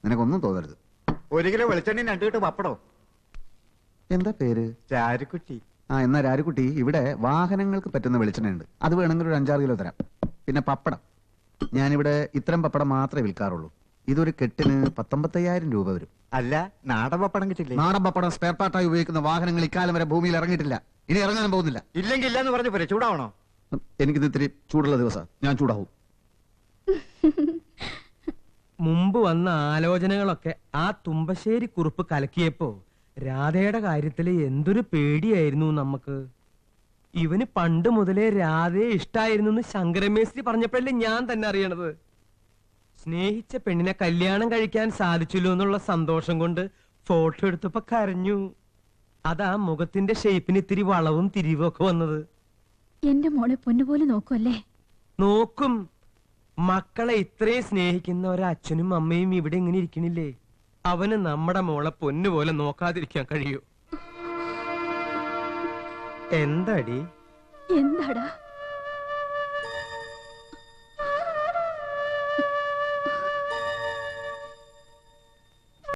നിനക്കൊന്നും തോന്നരുത്. 1 കിലോ വെളിച്ചെണ്ണ 2 കിട്ട് പപ്പടോ. എന്താ പേര്? ചാരുക്കുട്ടി. എന്നാ രാരുക്കുട്ടി, ഇവിടെ വാഹനങ്ങൾക്ക് പറ്റുന്ന വെളിച്ചെണ്ണയുണ്ട്. അത് വേണമെങ്കിൽ ഒരു 5-6 കിലോ തരാം. പിന്നെ പപ്പടം, ഞാനിവിടെ ഇത്തരം പപ്പടം മാത്രമേ വിൽക്കാറുള്ളൂ. ഇതൊരു കെട്ടിന് 19,000 രൂപ വരും. അല്ല, നാടൻ പപ്പടം കിട്ടില്ലേ? നാടൻ പപ്പടം സ്പെയർ പാർട്ടായി ഉപയോഗിക്കുന്ന വാഹനങ്ങൾ ഇക്കാലം വരെ ഭൂമിയിൽ ഇറങ്ങിയിട്ടില്ല. ഇനി ഇറങ്ങാനും പോകുന്നില്ല. ഇല്ലെങ്കിൽ ഇല്ലെന്ന് പറഞ്ഞു പോരെ. ചൂടാവണോ? എനിക്കിത് ഇത്തിരി ചൂടുള്ള ദിവസം, ഞാൻ ചൂടാവും. മുമ്പ് വന്ന ആലോചനകളൊക്കെ ആ തുമ്പശ്ശേരി കുറുപ്പ് കലക്കിയപ്പോ രാധയുടെ കാര്യത്തില് എന്തൊരു പേടിയായിരുന്നു നമുക്ക്. ഇവന് പണ്ട് മുതലേ രാധയെ ഇഷ്ടായിരുന്നു ശങ്കരമേശ്വരി പറഞ്ഞപ്പോഴല്ലേ ഞാൻ തന്നെ അറിയണത്. സ്നേഹിച്ച പെണ്ണിനെ കല്യാണം കഴിക്കാൻ സാധിച്ചല്ലോ എന്നുള്ള സന്തോഷം കൊണ്ട് ഫോട്ടോ എടുത്തപ്പോ കരഞ്ഞു. അതാ മുഖത്തിന്റെ ഷേപ്പിന് ഇത്തിരി വളവും തിരിവും ഒക്കെ വന്നത്. എന്റെ മോളെ പൊന്നുപോലെ നോക്കുമല്ലേ? നോക്കും. മക്കളെ ഇത്രയും സ്നേഹിക്കുന്ന ഒരച്ഛനും അമ്മയും ഇവിടെ ഇങ്ങനെ ഇരിക്കണില്ലേ? അവന് നമ്മുടെ മോളെ പൊന്നുപോലെ നോക്കാതിരിക്കാൻ കഴിയൂ? എന്താടി? എന്താടാ?